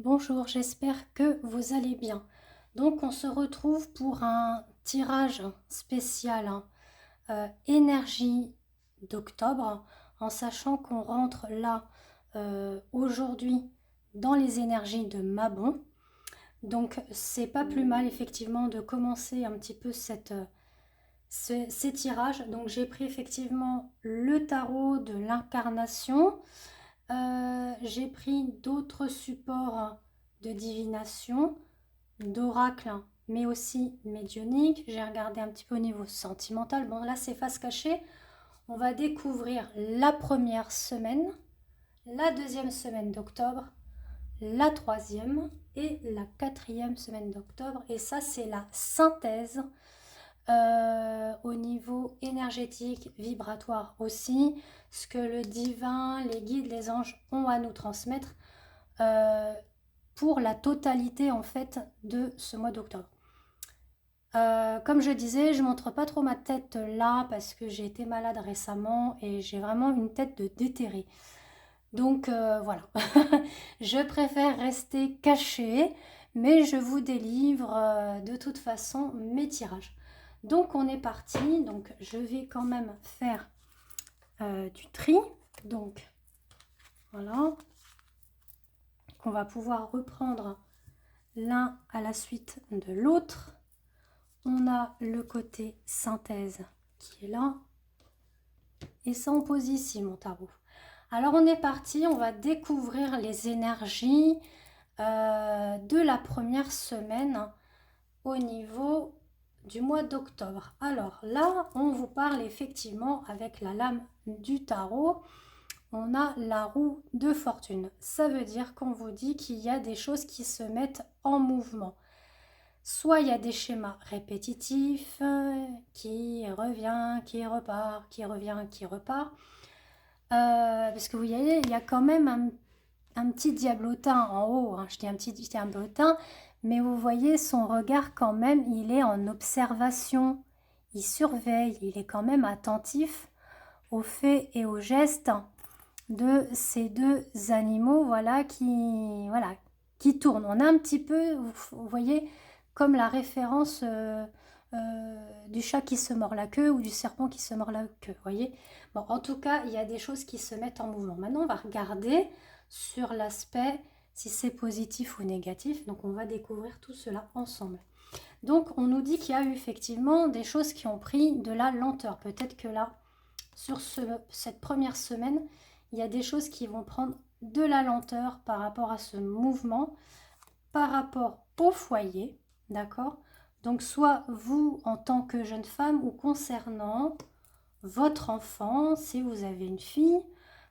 Bonjour, j'espère que vous allez bien. Donc on se retrouve pour un tirage spécial énergie d'octobre, en sachant qu'on rentre là aujourd'hui dans les énergies de Mabon. Donc c'est pas plus mal effectivement de commencer un petit peu ces tirages. Donc j'ai pris effectivement le tarot de l'incarnation. J'ai pris d'autres supports de divination, d'oracle, mais aussi médionique. J'ai regardé un petit peu au niveau sentimental. Bon, là, c'est face cachée. On va découvrir la première semaine, la deuxième semaine d'octobre, la troisième et la quatrième semaine d'octobre. Et ça, c'est la synthèse au niveau énergétique, vibratoire aussi, ce que le divin, les guides, les anges ont à nous transmettre euh, pour la totalité en fait de ce mois d'octobre. Comme je disais, je montre pas trop ma tête là parce que j'ai été malade récemment et j'ai vraiment une tête de déterré. Donc voilà, je préfère rester cachée, mais je vous délivre de toute façon mes tirages. Donc on est parti, donc je vais quand même faire du tri. Donc voilà, qu'on va pouvoir reprendre l'un à la suite de l'autre. On a le côté synthèse qui est là. Et ça, on pose ici mon tarot. Alors on est parti, on va découvrir les énergies de la première semaine au niveau du mois d'octobre. Alors là, on vous parle effectivement avec la lame du tarot. On a la roue de fortune. Ça veut dire qu'on vous dit qu'il y a des choses qui se mettent en mouvement. Soit il y a des schémas répétitifs qui revient, qui repart, qui revient, qui repart. Parce que vous voyez, il y a quand même un petit diablotin en haut. Hein. Je dis un petit diablotin, mais vous voyez son regard quand même, il est en observation. Il surveille, il est quand même attentif aux faits et aux gestes de ces deux animaux, qui tournent. On a un petit peu, vous voyez, comme la référence du chat qui se mord la queue ou du serpent qui se mord la queue, vous voyez. Bon, en tout cas, il y a des choses qui se mettent en mouvement. Maintenant, on va regarder sur l'aspect si c'est positif ou négatif. Donc, on va découvrir tout cela ensemble. Donc, on nous dit qu'il y a eu effectivement des choses qui ont pris de la lenteur. Peut-être que là, sur cette première semaine, il y a des choses qui vont prendre de la lenteur par rapport à ce mouvement, par rapport au foyer, d'accord? Donc soit vous en tant que jeune femme ou concernant votre enfant, si vous avez une fille,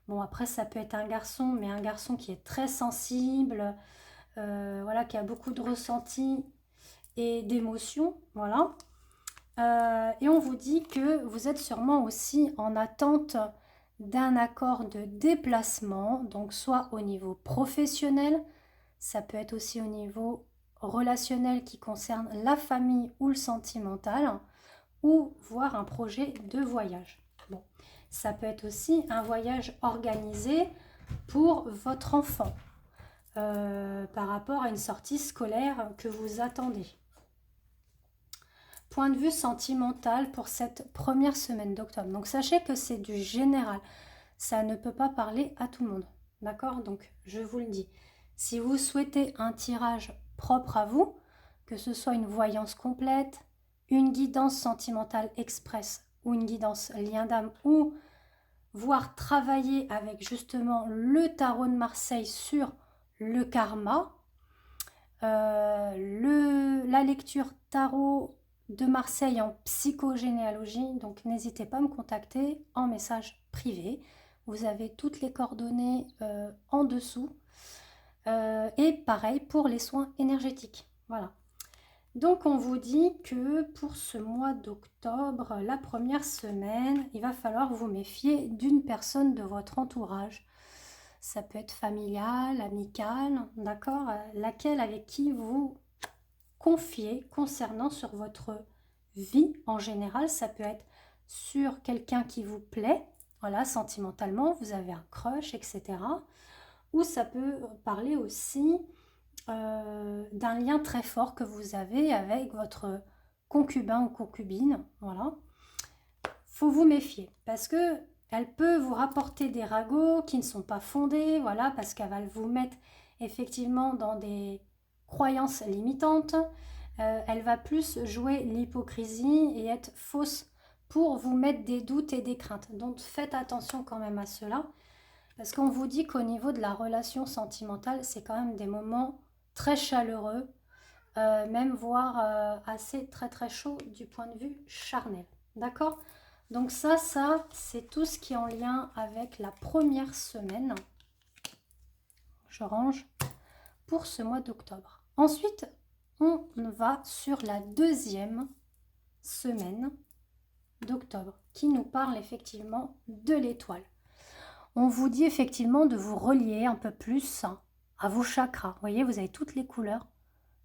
bon après ça peut être un garçon, mais un garçon qui est très sensible, voilà, qui a beaucoup de ressentis et d'émotions, voilà. Et on vous dit que vous êtes sûrement aussi en attente d'un accord de déplacement, donc soit au niveau professionnel, ça peut être aussi au niveau relationnel qui concerne la famille ou le sentimental, ou voir un projet de voyage. Bon, ça peut être aussi un voyage organisé pour votre enfant par rapport à une sortie scolaire que vous attendez. Point de vue sentimental pour cette première semaine d'octobre. Donc sachez que c'est du général. Ça ne peut pas parler à tout le monde. D'accord? Donc je vous le dis. Si vous souhaitez un tirage propre à vous, que ce soit une voyance complète, une guidance sentimentale express ou une guidance lien d'âme ou voire travailler avec justement le tarot de Marseille sur le karma, la lecture tarot de Marseille en psychogénéalogie, donc n'hésitez pas à me contacter en message privé. Vous avez toutes les coordonnées en dessous. Et pareil pour les soins énergétiques. Voilà. Donc on vous dit que pour ce mois d'octobre, la première semaine, il va falloir vous méfier d'une personne de votre entourage. Ça peut être familial, amical, d'accord? Laquelle avec qui vous confiez concernant sur votre vie en général. Ça peut être sur quelqu'un qui vous plaît, voilà, sentimentalement, vous avez un crush, etc. Ou ça peut parler aussi d'un lien très fort que vous avez avec votre concubin ou concubine. Voilà. Faut vous méfier parce que elle peut vous rapporter des ragots qui ne sont pas fondés, voilà, parce qu'elle va vous mettre effectivement dans des croyances limitantes. Elle va plus jouer l'hypocrisie et être fausse pour vous mettre des doutes et des craintes. Donc faites attention quand même à cela, parce qu'on vous dit qu'au niveau de la relation sentimentale, c'est quand même des moments très chaleureux, même voire assez très chaud du point de vue charnel. D'accord? Donc ça c'est tout ce qui est en lien avec la première semaine. Je range pour ce mois d'octobre. Ensuite, on va sur la deuxième semaine d'octobre qui nous parle effectivement de l'étoile. On vous dit effectivement de vous relier un peu plus à vos chakras. Vous voyez, vous avez toutes les couleurs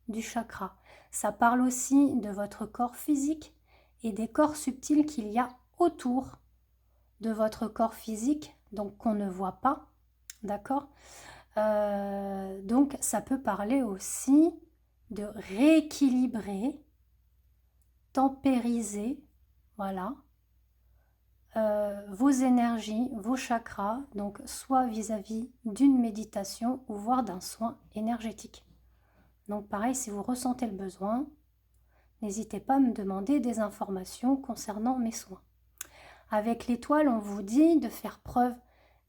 du chakra. Ça parle aussi de votre corps physique et des corps subtils qu'il y a autour de votre corps physique, donc qu'on ne voit pas, d'accord? Donc ça peut parler aussi de rééquilibrer, tempériser, voilà, vos énergies, vos chakras, donc soit vis-à-vis d'une méditation ou voire d'un soin énergétique. Donc pareil, si vous ressentez le besoin, n'hésitez pas à me demander des informations concernant mes soins. Avec l'étoile, on vous dit de faire preuve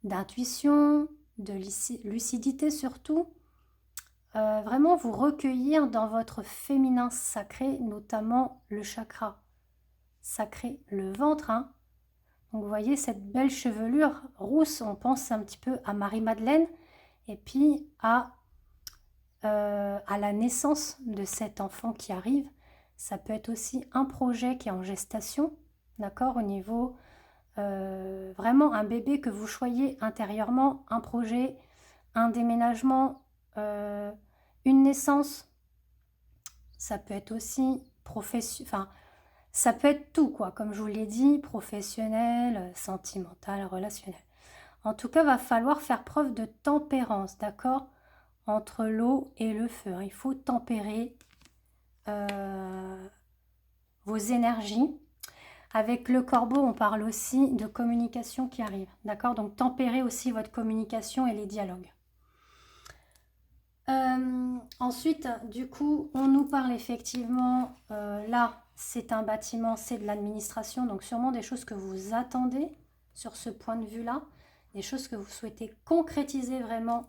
d'intuition, de lucidité surtout, vraiment vous recueillir dans votre féminin sacré, notamment le chakra sacré, le ventre. Hein. Donc vous voyez cette belle chevelure rousse, on pense un petit peu à Marie-Madeleine et puis à la naissance de cet enfant qui arrive. Ça peut être aussi un projet qui est en gestation, d'accord, au niveau vraiment un bébé que vous choyez intérieurement, un projet, un déménagement, une naissance. Ça peut être aussi enfin, ça peut être tout, quoi, comme je vous l'ai dit, professionnel, sentimental, relationnel. En tout cas, va falloir faire preuve de tempérance, d'accord, entre l'eau et le feu. Il faut tempérer vos énergies. Avec le corbeau, on parle aussi de communication qui arrive, d'accord? Donc, tempérer aussi votre communication et les dialogues. Ensuite, du coup, on nous parle effectivement, là, c'est un bâtiment, c'est de l'administration, donc sûrement des choses que vous attendez sur ce point de vue-là, des choses que vous souhaitez concrétiser vraiment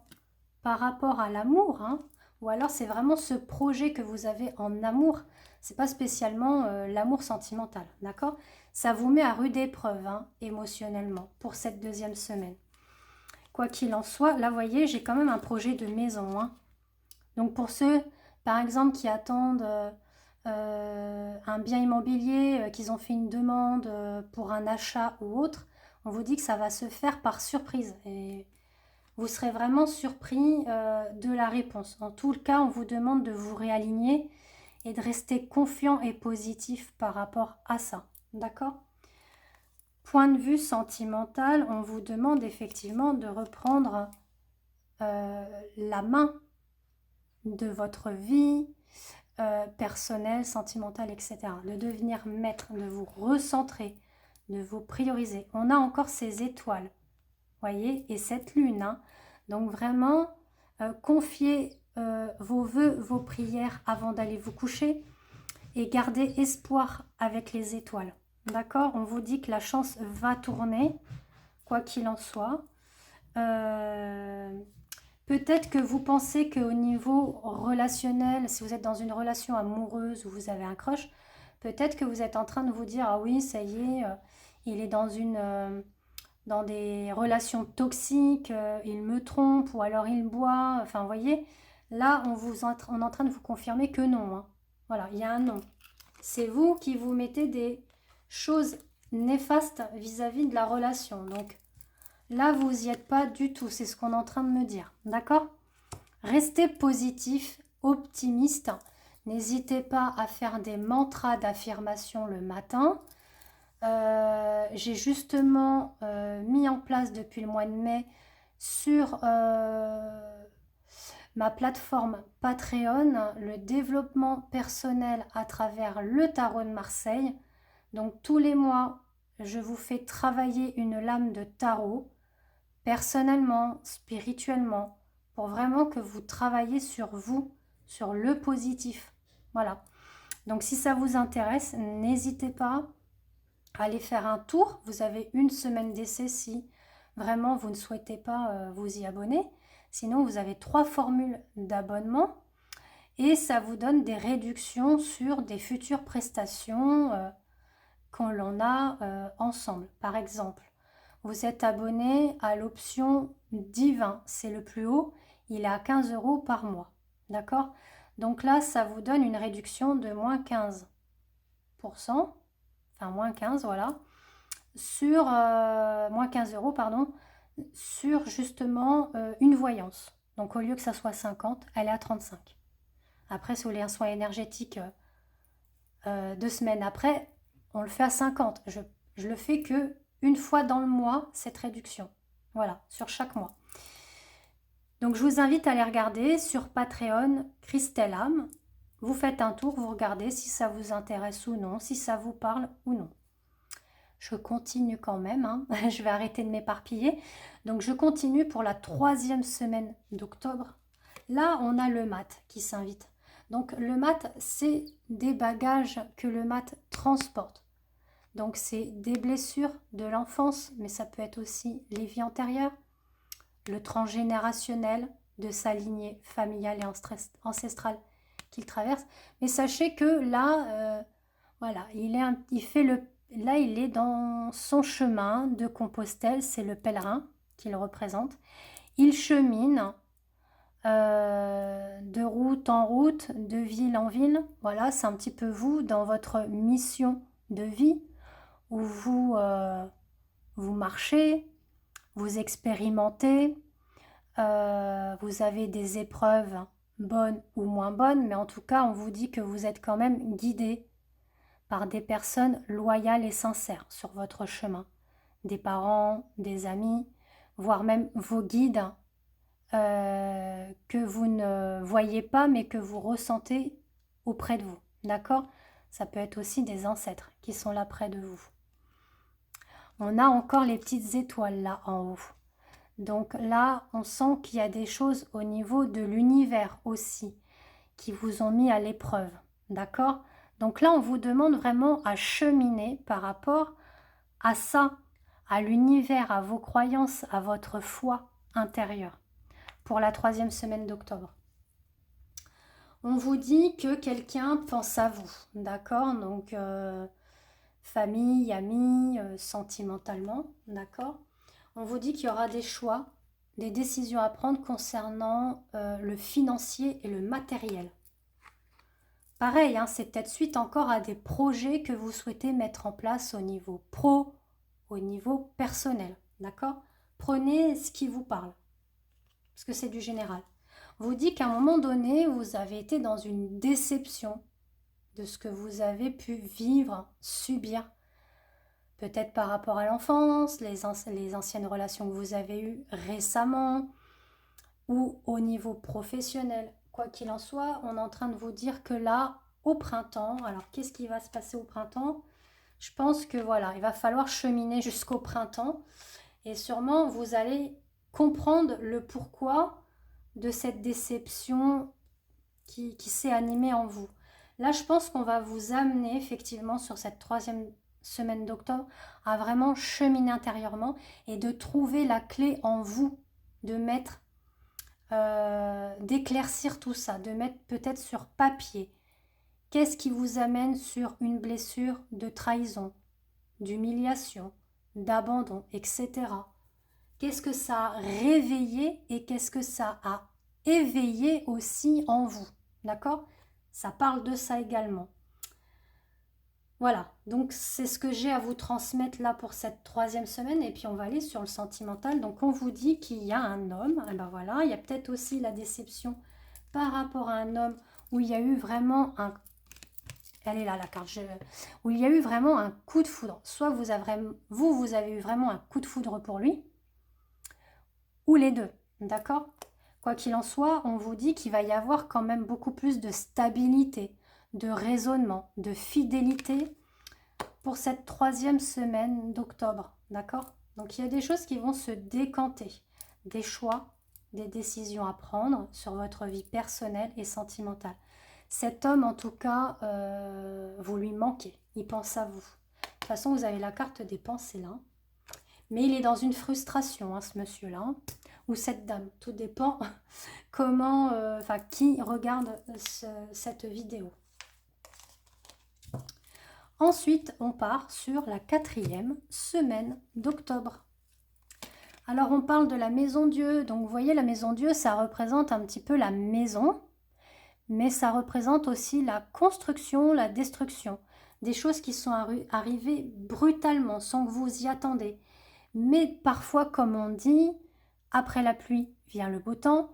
par rapport à l'amour, hein, ou alors c'est vraiment ce projet que vous avez en amour, c'est pas spécialement l'amour sentimental, d'accord? Ça vous met à rude épreuve, hein, émotionnellement, pour cette deuxième semaine. Quoi qu'il en soit, là, vous voyez, j'ai quand même un projet de maison, hein. Donc pour ceux, par exemple, qui attendent un bien immobilier, qu'ils ont fait une demande pour un achat ou autre, on vous dit que ça va se faire par surprise. Et vous serez vraiment surpris de la réponse. En tout cas, on vous demande de vous réaligner et de rester confiant et positif par rapport à ça. D'accord ? Point de vue sentimental, on vous demande effectivement de reprendre la main de votre vie personnelle, sentimentale, etc. De devenir maître, de vous recentrer, de vous prioriser. On a encore ces étoiles, voyez, et cette lune. Hein. Donc vraiment, confiez vos vœux, vos prières avant d'aller vous coucher et gardez espoir avec les étoiles. D'accord? On vous dit que la chance va tourner, quoi qu'il en soit. Peut-être que vous pensez qu'au niveau relationnel, si vous êtes dans une relation amoureuse ou vous avez un crush, peut-être que vous êtes en train de vous dire « Ah oui, ça y est, il est dans des relations toxiques, il me trompe ou alors il boit. » Enfin, vous voyez, là, on est en train de vous confirmer que non. Hein. Voilà, il y a un non. C'est vous qui vous mettez des choses néfastes vis-à-vis de la relation. Donc, là, vous n'y êtes pas du tout. C'est ce qu'on est en train de me dire. D'accord? Restez positif, optimiste. N'hésitez pas à faire des mantras d'affirmation le matin. J'ai justement mis en place depuis le mois de mai sur ma plateforme Patreon, le développement personnel à travers le tarot de Marseille. Donc tous les mois, je vous fais travailler une lame de tarot, personnellement, spirituellement, pour vraiment que vous travaillez sur vous, sur le positif. Voilà. Donc si ça vous intéresse, n'hésitez pas à aller faire un tour. Vous avez une semaine d'essai si vraiment vous ne souhaitez pas vous y abonner. Sinon, vous avez 3 formules d'abonnement et ça vous donne des réductions sur des futures prestations qu'on l'on a ensemble. Par exemple, vous êtes abonné à l'option Divin, c'est le plus haut, il est à 15 € par mois. D'accord? Donc là, ça vous donne une réduction de moins 15%, enfin moins 15, voilà, sur moins 15 € pardon, sur justement une voyance. Donc au lieu que ça soit 50, elle est à 35. Après, si vous voulez un soin énergétique 2 semaines après, on le fait à 50. Je le fais que une fois dans le mois, cette réduction. Voilà, sur chaque mois. Donc je vous invite à aller regarder sur Patreon Christelle Am. Vous faites un tour, vous regardez si ça vous intéresse ou non, si ça vous parle ou non. Je continue quand même, hein. Je vais arrêter de m'éparpiller. Donc je continue pour la 3e semaine d'octobre. Là, on a le mat qui s'invite. Donc le mat, c'est des bagages que le mat transporte. Donc c'est des blessures de l'enfance, mais ça peut être aussi les vies antérieures, le transgénérationnel de sa lignée familiale et ancestrale qu'il traverse. Mais sachez que là, voilà, là il est dans son chemin de Compostelle, c'est le pèlerin qu'il représente. Il chemine de route en route, de ville en ville. Voilà, c'est un petit peu vous dans votre mission de vie où vous marchez, vous expérimentez, vous avez des épreuves bonnes ou moins bonnes, mais en tout cas, on vous dit que vous êtes quand même guidé par des personnes loyales et sincères sur votre chemin. Des parents, des amis, voire même vos guides que vous ne voyez pas mais que vous ressentez auprès de vous. D'accord? Ça peut être aussi des ancêtres qui sont là près de vous. On a encore les petites étoiles là en haut. Donc là, on sent qu'il y a des choses au niveau de l'univers aussi qui vous ont mis à l'épreuve. D'accord? Donc là, on vous demande vraiment à cheminer par rapport à ça, à l'univers, à vos croyances, à votre foi intérieure pour la 3e semaine d'octobre. On vous dit que quelqu'un pense à vous. D'accord? Donc famille, amis, sentimentalement. D'accord? On vous dit qu'il y aura des choix, des décisions à prendre concernant le financier et le matériel. Pareil, hein, c'est peut-être suite encore à des projets que vous souhaitez mettre en place au niveau pro, au niveau personnel. D'accord? Prenez ce qui vous parle, parce que c'est du général. On vous dit qu'à un moment donné, vous avez été dans une déception de ce que vous avez pu vivre, subir. Peut-être par rapport à l'enfance, les anciennes relations que vous avez eues récemment ou au niveau professionnel. Quoi qu'il en soit, on est en train de vous dire que là, au printemps, alors qu'est-ce qui va se passer au printemps? Je pense que voilà, il va falloir cheminer jusqu'au printemps et sûrement vous allez comprendre le pourquoi de cette déception qui s'est animée en vous. Là, je pense qu'on va vous amener effectivement sur cette 3e semaine d'octobre à vraiment cheminer intérieurement et de trouver la clé en vous, de mettre, d'éclaircir tout ça, de mettre peut-être sur papier. Qu'est-ce qui vous amène sur une blessure de trahison, d'humiliation, d'abandon, etc. Qu'est-ce que ça a réveillé et qu'est-ce que ça a éveillé aussi en vous. D'accord? Ça parle de ça également. Voilà, donc c'est ce que j'ai à vous transmettre là pour cette 3e semaine et puis on va aller sur le sentimental. Donc on vous dit qu'il y a un homme, et ben voilà, il y a peut-être aussi la déception par rapport à un homme où il y a eu vraiment un... Elle est là la carte, où il y a eu vraiment un coup de foudre. Soit vous avez eu vraiment un coup de foudre pour lui, ou les deux, d'accord? Quoi qu'il en soit, on vous dit qu'il va y avoir quand même beaucoup plus de stabilité, de raisonnement, de fidélité pour cette 3e semaine d'octobre, d'accord? Donc il y a des choses qui vont se décanter, des choix, des décisions à prendre sur votre vie personnelle et sentimentale. Cet homme, en tout cas, vous lui manquez, il pense à vous. De toute façon, vous avez la carte des pensées là, mais il est dans une frustration, hein, ce monsieur-là, ou cette dame, tout dépend comment, qui regarde cette vidéo. Ensuite, on part sur la 4e semaine d'octobre. Alors, on parle de la maison Dieu. Donc, vous voyez, la maison Dieu, ça représente un petit peu la maison, mais ça représente aussi la construction, la destruction. Des choses qui sont arrivées brutalement, sans que vous y attendez. Mais parfois, comme on dit, après la pluie vient le beau temps.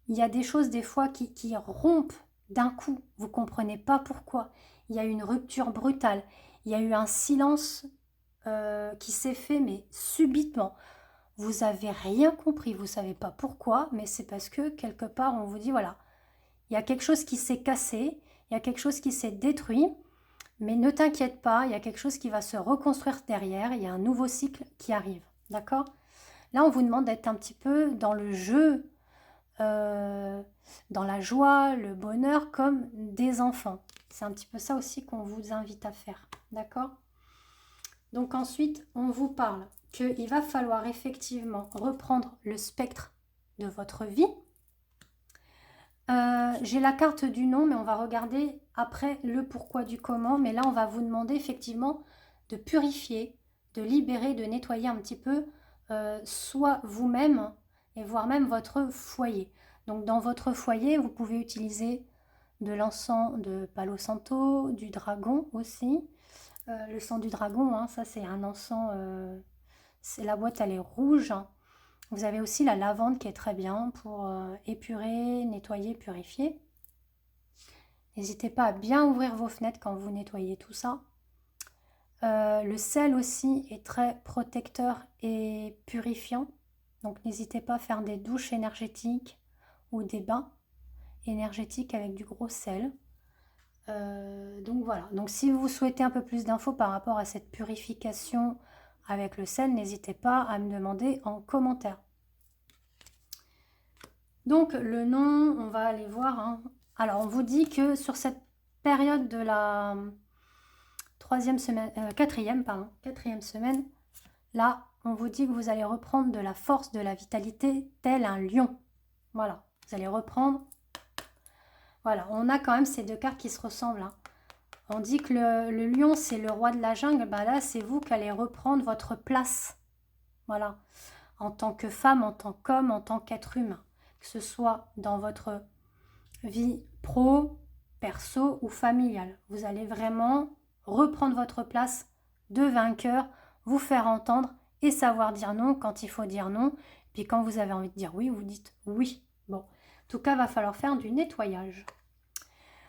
Il y a des choses, des fois, qui rompent d'un coup. Vous ne comprenez pas pourquoi. Il y a eu une rupture brutale. Il y a eu un silence qui s'est fait, mais subitement. Vous n'avez rien compris, vous ne savez pas pourquoi, mais c'est parce que quelque part, on vous dit, voilà, il y a quelque chose qui s'est cassé, il y a quelque chose qui s'est détruit, mais ne t'inquiète pas, il y a quelque chose qui va se reconstruire derrière, il y a un nouveau cycle qui arrive, d'accord? Là, on vous demande d'être un petit peu dans le jeu, dans la joie, le bonheur, comme des enfants. C'est un petit peu ça aussi qu'on vous invite à faire, d'accord? Donc ensuite, on vous parle qu'il va falloir effectivement reprendre le spectre de votre vie. J'ai la carte du non, mais on va regarder après le pourquoi du comment. Mais là, on va vous demander effectivement de purifier, de libérer, de nettoyer un petit peu soit vous-même et voire même votre foyer. Donc dans votre foyer, vous pouvez utiliser de l'encens de Palo Santo, du dragon aussi. Le sang du dragon, hein, ça c'est un encens, la boîte elle est rouge. Vous avez aussi la lavande qui est très bien pour épurer, nettoyer, purifier. N'hésitez pas à bien ouvrir vos fenêtres quand vous nettoyez tout ça. Le sel aussi est très protecteur et purifiant. Donc n'hésitez pas à faire des douches énergétiques ou des bains énergétiques avec du gros sel. Donc voilà, donc si vous souhaitez un peu plus d'infos par rapport à cette purification avec le sel, n'hésitez pas à me demander en commentaire. Donc le nom, on va aller voir, hein. Alors on vous dit que sur cette période de la 4e semaine, là on vous dit que vous allez reprendre de la force, de la vitalité tel un lion. Voilà, vous allez reprendre. Voilà, on a quand même ces deux cartes qui se ressemblent, hein. On dit que le lion, c'est le roi de la jungle. Bah là, c'est vous qui allez reprendre votre place. Voilà. En tant que femme, en tant qu'homme, en tant qu'être humain. Que ce soit dans votre vie pro, perso ou familiale. Vous allez vraiment reprendre votre place de vainqueur, vous faire entendre et savoir dire non quand il faut dire non. Puis quand vous avez envie de dire oui, vous dites oui. Bon, en tout cas, il va falloir faire du nettoyage.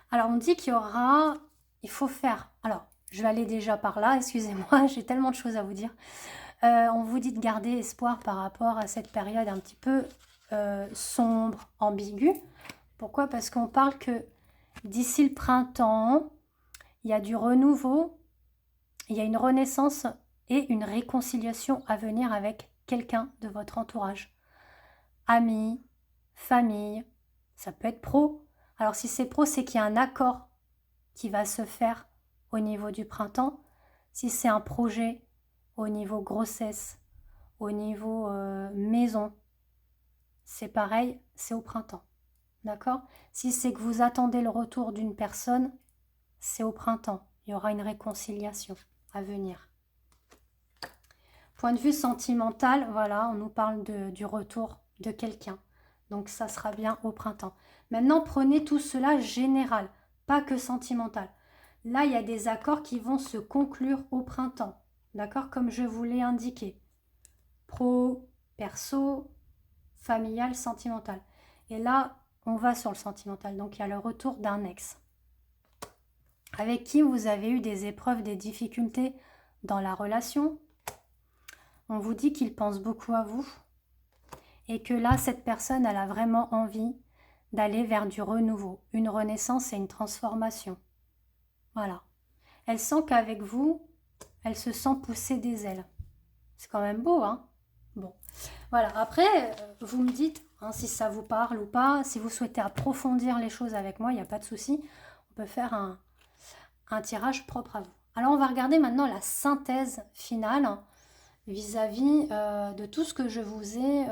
Alors, on dit qu'il y aura... Il faut faire... Alors, je vais aller déjà par là, excusez-moi, j'ai tellement de choses à vous dire. On vous dit de garder espoir par rapport à cette période un petit peu sombre, ambiguë. Pourquoi? Parce qu'on parle que d'ici le printemps, il y a du renouveau, il y a une renaissance et une réconciliation à venir avec quelqu'un de votre entourage. Amis, famille, ça peut être pro. Alors si c'est pro, c'est qu'il y a un accord qui va se faire au niveau du printemps. Si c'est un projet au niveau grossesse, au niveau maison, c'est pareil, c'est au printemps. D'accord? Si c'est que vous attendez le retour d'une personne, c'est au printemps. Il y aura une réconciliation à venir. Point de vue sentimental, voilà, on nous parle du retour de quelqu'un. Donc ça sera bien au printemps. Maintenant, prenez tout cela général, pas que sentimental. Là, il y a des accords qui vont se conclure au printemps. D'accord? Comme je vous l'ai indiqué. Pro, perso, familial, sentimental. Et là, on va sur le sentimental. Donc, il y a le retour d'un ex. Avec qui vous avez eu des épreuves, des difficultés dans la relation. On vous dit qu'il pense beaucoup à vous. et que là, cette personne, elle a vraiment envie d'aller vers du renouveau, une renaissance et une transformation. Voilà. Elle sent qu'avec vous, elle se sent pousser des ailes. C'est quand même beau, hein? Bon. Voilà. Après, vous me dites hein, si ça vous parle ou pas. Si vous souhaitez approfondir les choses avec moi, il n'y a pas de souci. On peut faire un tirage propre à vous. Alors, on va regarder maintenant la synthèse finale vis-à-vis de tout ce que je vous ai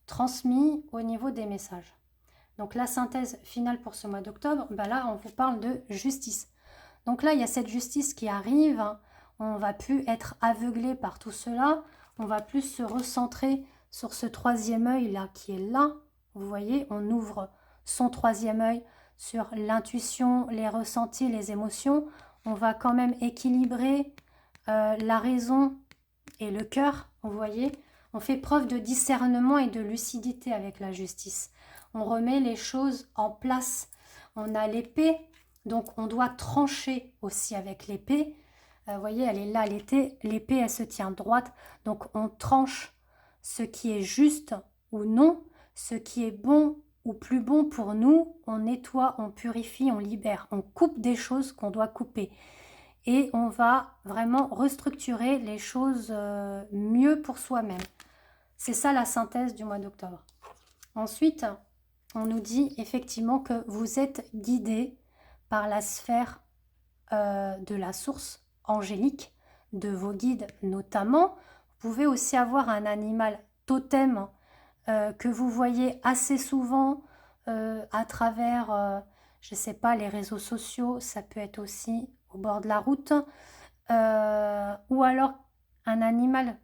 transmis au niveau des messages. Donc la synthèse finale pour ce mois d'octobre, ben là on vous parle de justice. Donc là il y a cette justice qui arrive, hein. On va plus être aveuglé par tout cela, on va plus se recentrer sur ce troisième œil là qui est là. Vous voyez, on ouvre son troisième œil sur l'intuition, les ressentis, les émotions. On va quand même équilibrer la raison et le cœur, vous voyez. On fait preuve de discernement et de lucidité avec la justice. On remet les choses en place. On a l'épée, donc on doit trancher aussi avec l'épée. Vous voyez, elle est là, l'épée, elle se tient droite. Donc on tranche ce qui est juste ou non, ce qui est bon ou plus bon pour nous. On nettoie, on purifie, on libère. On coupe des choses qu'on doit couper. Et on va vraiment restructurer les choses mieux pour soi-même. C'est ça la synthèse du mois d'octobre. Ensuite, on nous dit effectivement que vous êtes guidé par la sphère de la source angélique, de vos guides notamment. Vous pouvez aussi avoir un animal totem que vous voyez assez souvent à travers, je ne sais pas, les réseaux sociaux. Ça peut être aussi au bord de la route. Ou alors un animal,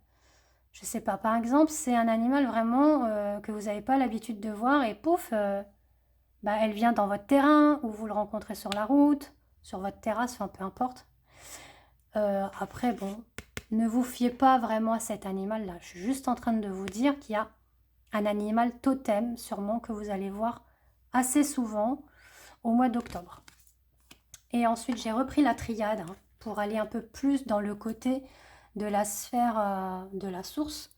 je ne sais pas, par exemple, c'est un animal vraiment que vous n'avez pas l'habitude de voir et pouf, bah, elle vient dans votre terrain ou vous le rencontrez sur la route, sur votre terrasse, enfin peu importe. Après, bon, ne vous fiez pas vraiment à cet animal-là. Je suis juste en train de vous dire qu'il y a un animal totem, sûrement, que vous allez voir assez souvent au mois d'octobre. Et ensuite, j'ai repris la triade hein, pour aller un peu plus dans le côté de la sphère de la source.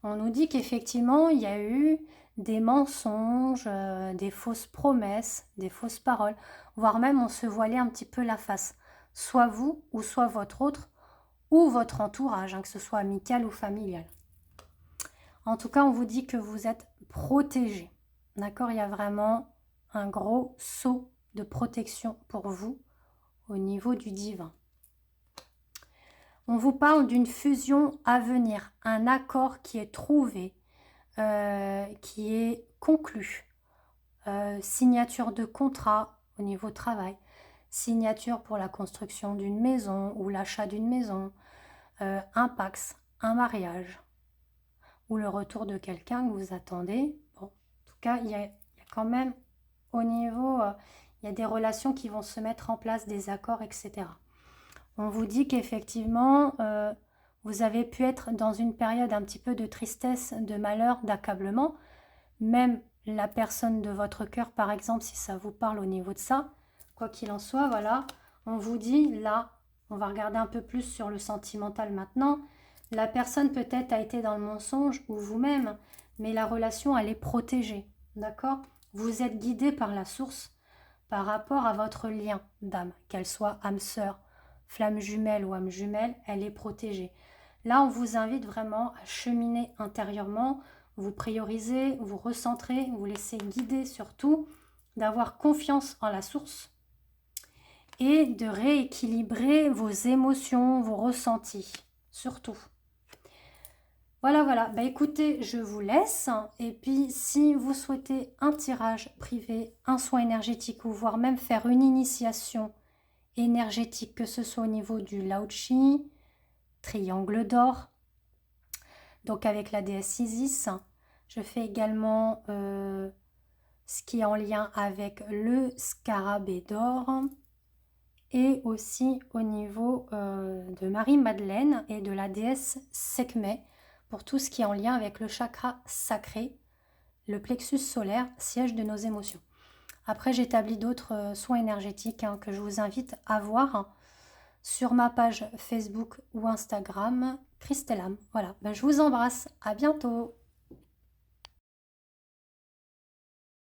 On nous dit qu'effectivement, il y a eu des mensonges, des fausses promesses, des fausses paroles, voire même on se voilait un petit peu la face. Soit vous, ou soit votre autre, ou votre entourage, hein, que ce soit amical ou familial. En tout cas, on vous dit que vous êtes protégé. D'accord? Il y a vraiment un gros saut de protection pour vous au niveau du divin. On vous parle d'une fusion à venir, un accord qui est trouvé, qui est conclu. Signature de contrat au niveau travail, signature pour la construction d'une maison ou l'achat d'une maison, un pax, un mariage ou le retour de quelqu'un que vous attendez. Bon, en tout cas, il y a quand même au niveau, il y a des relations qui vont se mettre en place, des accords, etc. On vous dit qu'effectivement, vous avez pu être dans une période un petit peu de tristesse, de malheur, d'accablement. Même la personne de votre cœur, par exemple, si ça vous parle au niveau de ça, quoi qu'il en soit, voilà, on vous dit, là, on va regarder un peu plus sur le sentimental maintenant. La personne peut-être a été dans le mensonge ou vous-même, mais la relation, elle est protégée, d'accord? Vous êtes guidé par la source par rapport à votre lien d'âme, qu'elle soit âme sœur, flamme jumelle ou âme jumelle, elle est protégée. Là, on vous invite vraiment à cheminer intérieurement, vous priorisez, vous recentrez, vous laissez guider surtout, d'avoir confiance en la source et de rééquilibrer vos émotions, vos ressentis, surtout. Voilà. Bah écoutez, je vous laisse. Et puis, si vous souhaitez un tirage privé, un soin énergétique ou voire même faire une initiation énergétique, que ce soit au niveau du Lao Chi, triangle d'or, donc avec la déesse Isis. Je fais également ce qui est en lien avec le scarabée d'or et aussi au niveau de Marie-Madeleine et de la déesse Sekhmet pour tout ce qui est en lien avec le chakra sacré, le plexus solaire, siège de nos émotions. Après, j'établis d'autres soins énergétiques hein, que je vous invite à voir sur ma page Facebook ou Instagram, Christellam. Voilà, ben, je vous embrasse, à bientôt.